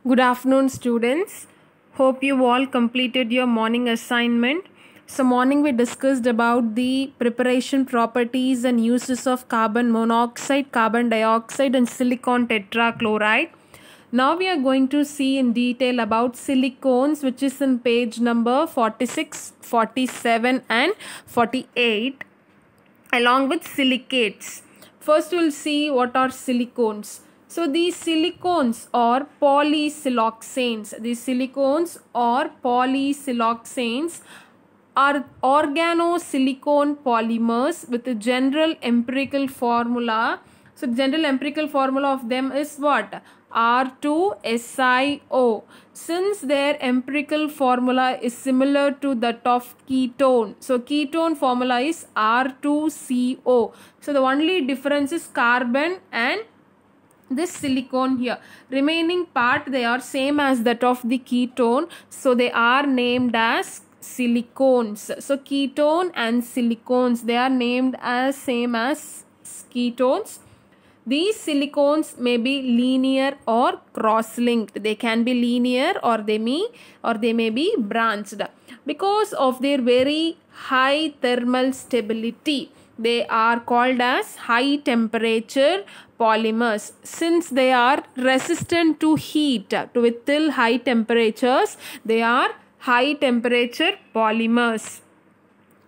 Good afternoon, students. Hope you all completed your morning assignment. So, morning we discussed about the preparation properties and uses of carbon monoxide, carbon dioxide, and silicon tetrachloride. Now we are going to see in detail about silicones, which is in page number 46, 47, and 48, along with silicates. First, we'll see what are silicones. So, these silicones or polysiloxanes. These silicones or polysiloxanes are organosilicone polymers with a general empirical formula. So, general empirical formula of them is what? R2SiO. Since their empirical formula is similar to that of ketone, so ketone formula is R2CO. So, the only difference is carbon and this silicone here. Remaining part, they are same as that of the ketone, so they are named as silicones. So ketone and silicones, they are named as same as ketones. These silicones may be linear or cross-linked. They can be linear or they may be branched. Because of their very high thermal stability, they are called as high temperature polymers. Since they are resistant to heat, to withstand high temperatures, they are high temperature polymers.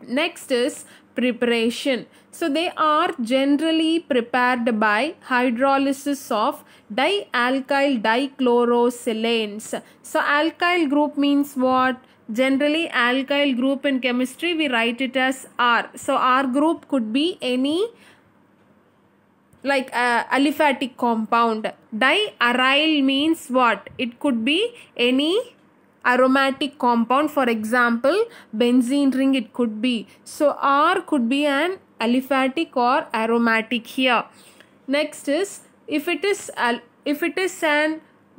Next is preparation. So they are generally prepared by hydrolysis of dialkyl dichlorosilanes. So alkyl group means what? Generally alkyl group in chemistry we write it as R. So R group could be any like aliphatic compound. Diaryl means what? It could be any aromatic compound. For example, benzene ring it could be. So R could be an aliphatic or aromatic here. Next is if it is an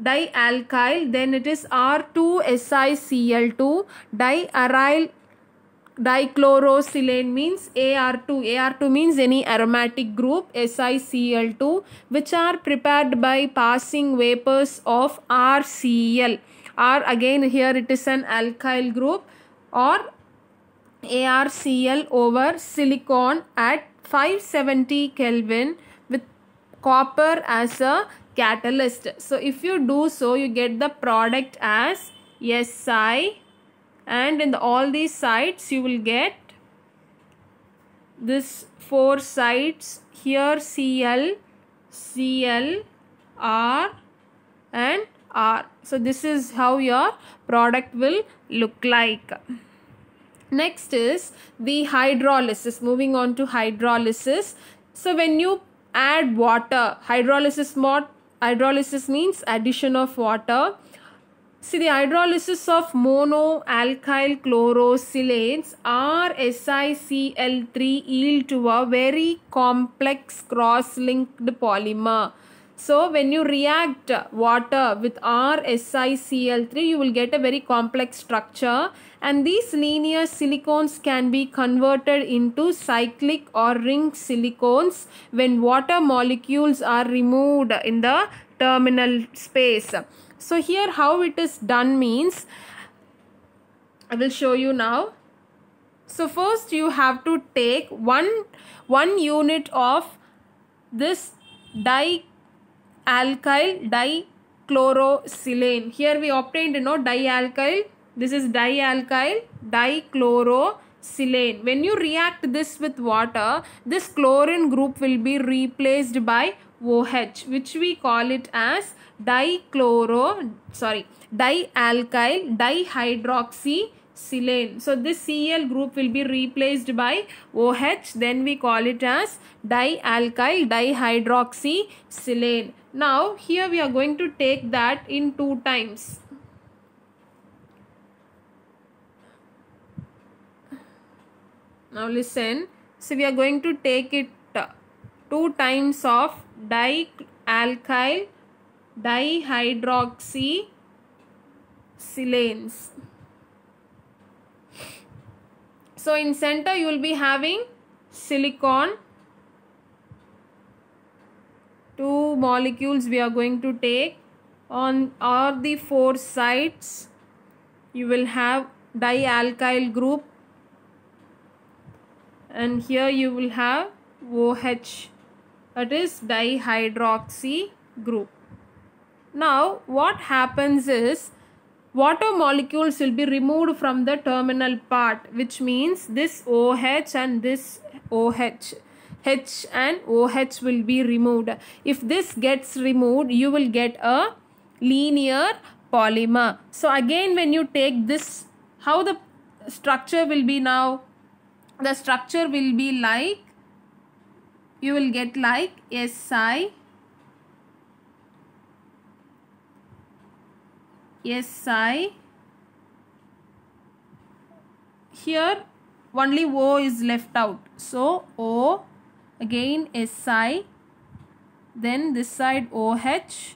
dialkyl, then it is R2SiCl2. Diaryl dichlorosilane means Ar2. Ar2 means any aromatic group, SiCl2, which are prepared by passing vapors of RCl. R again here it is an alkyl group, or ArCl over silicon at 570 Kelvin with copper as a catalyst. So if you do so, you get the product as Si, and in all these sides you will get this 4 sides here, Cl, Cl, R and R. So this is how your product will look like. Next is the hydrolysis. Moving on to hydrolysis. So when you add water, hydrolysis means addition of water. See, the hydrolysis of monoalkyl chlorosilanes or SiCl3 yield to a very complex cross-linked polymer. So when you react water with RSiCl3, you will get a very complex structure, and these linear silicones can be converted into cyclic or ring silicones when water molecules are removed in the terminal space. So here how it is done means, I will show you now. So first you have to take one unit of this dialkyl dichlorosilane. Here we obtained dialkyl. This is dialkyl dichlorosilane. When you react this with water, this chlorine group will be replaced by OH, which we call it as dialkyl dihydroxysilane. So this Cl group will be replaced by OH, then we call it as dialkyl dihydroxysilane. Now here we are going to take that in 2 times. Now listen. So we are going to take it 2 times of dialkyl dihydroxysilanes. So in center you will be having silicon. 2 molecules we are going to take On all the four sides you will have dialkyl group, and here you will have OH, that is dihydroxy group. Now what happens is water molecules will be removed from the terminal part, which means this OH and this OH, H and OH will be removed. If this gets removed, you will get a linear polymer. So again, when you take this, how the structure will be now? The structure will be like, you will get like Si, here only O is left out, so O, again Si, then this side OH,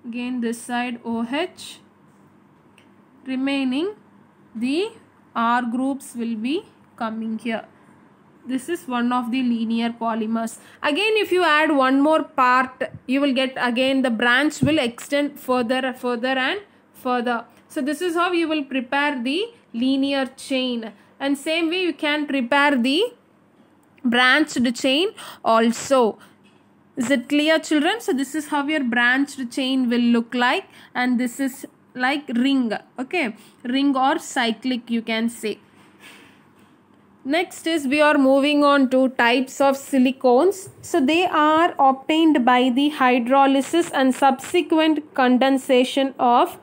again this side OH, remaining the R groups will be coming here. This is one of the linear polymers. Again, if you add one more part, you will get again the branch will extend further and further. So this is how you will prepare the linear chain, and same way you can prepare the branched chain also. Is it clear, children? So this is how your branched chain will look like, and this is like ring, okay, ring or cyclic you can say. Next is we are moving on to types of silicones. So they are obtained by the hydrolysis and subsequent condensation of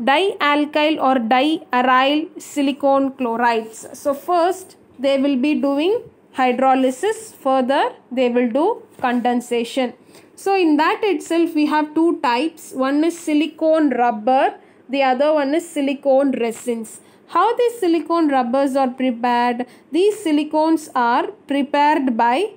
dialkyl or diaryl silicon chlorides. So first they will be doing hydrolysis, further they will do condensation. So in that itself we have two types. One is silicone rubber, the other one is silicone resins. How these silicone rubbers are prepared? These silicones are prepared by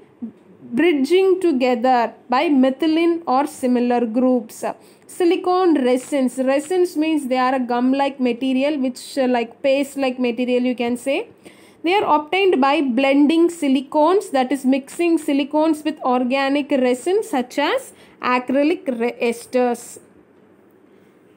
bridging together by methylene or similar groups. Silicone resins. Resins means they are a gum-like material, which like paste-like material you can say. They are obtained by blending silicones, that is mixing silicones with organic resins such as acrylic esters.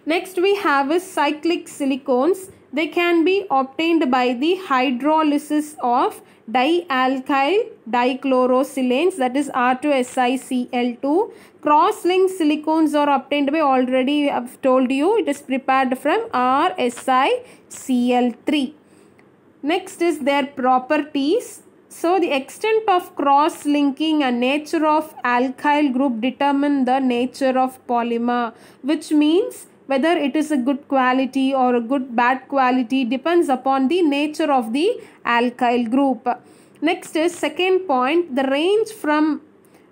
Next we have is cyclic silicones. They can be obtained by the hydrolysis of dialkyl dichlorosilanes, that is R2SiCl2. Cross-linked silicones are obtained by, already I have told you, it is prepared from RSiCl3. Next is their properties. So the extent of cross-linking and nature of alkyl group determine the nature of polymer, which means whether it is a good quality or a good bad quality depends upon the nature of the alkyl group. Next is second point, the range from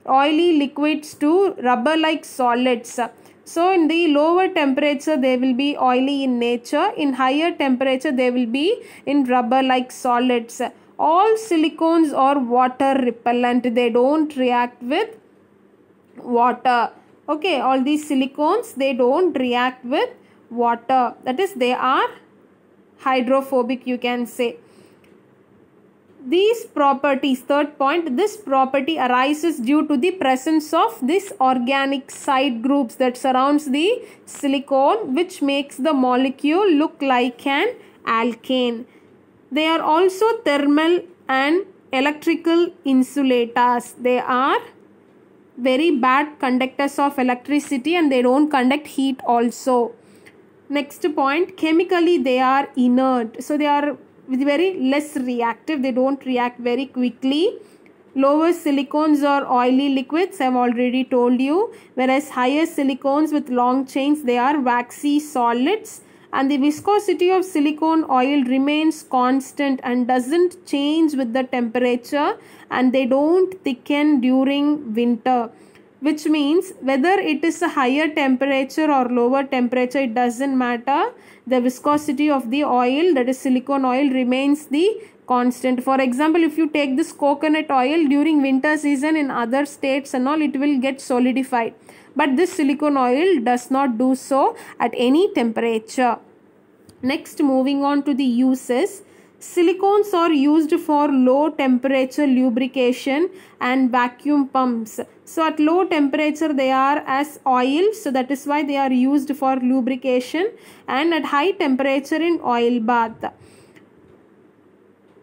oily liquids to rubber-like solids. So in the lower temperature they will be oily in nature, in higher temperature they will be in rubber-like solids. All silicones are water repellent, they don't react with water. Okay, all these silicones, they don't react with water, that is they are hydrophobic you can say. These properties, third point, this property arises due to the presence of this organic side groups that surrounds the silicone, which makes the molecule look like an alkane. They are also thermal and electrical insulators. They are very bad conductors of electricity and they don't conduct heat also. Next point, chemically they are inert. So they are very less reactive, they don't react very quickly. Lower silicones or oily liquids I have already told you, whereas higher silicones with long chains, they are waxy solids, and the viscosity of silicone oil remains constant and doesn't change with the temperature, and they don't thicken during winter, which means whether it is a higher temperature or lower temperature, it doesn't matter. The viscosity of the oil, that is silicone oil, remains the constant. For example, if you take this coconut oil during winter season in other states and all, it will get solidified. But this silicone oil does not do so at any temperature. Next, moving on to the uses. Silicones are used for low temperature lubrication and vacuum pumps. So at low temperature they are as oil, so that is why they are used for lubrication, and at high temperature in oil bath.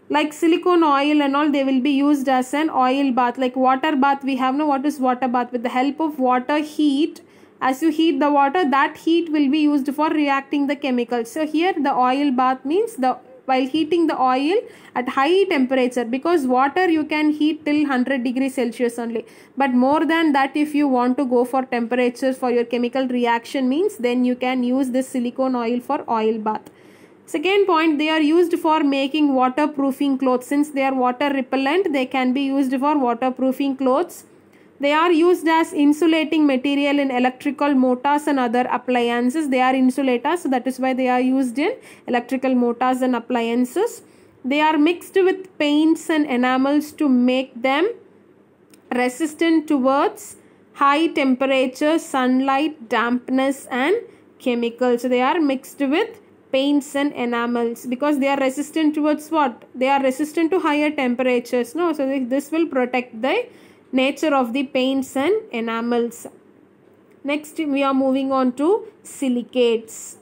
Like silicone oil and all, they will be used as an oil bath. Like water bath, we have no, what is water bath? With the help of water heat, as you heat the water, that heat will be used for reacting the chemicals. So here the oil bath means while heating the oil at high temperature, because water you can heat till 100 degrees Celsius only, but more than that if you want to go for temperatures for your chemical reaction means, then you can use this silicone oil for oil bath. Second point, they are used for making waterproofing clothes. Since they are water repellent, they can be used for waterproofing clothes. They are used as insulating material in electrical motors and other appliances. They are insulators, so that is why they are used in electrical motors and appliances. They are mixed with paints and enamels to make them resistant towards high temperature, sunlight, dampness and chemicals. So they are mixed with paints and enamels because they are resistant towards what? They are resistant to higher temperatures. No, so this will protect the nature of the paints and enamels. Next we are moving on to silicates.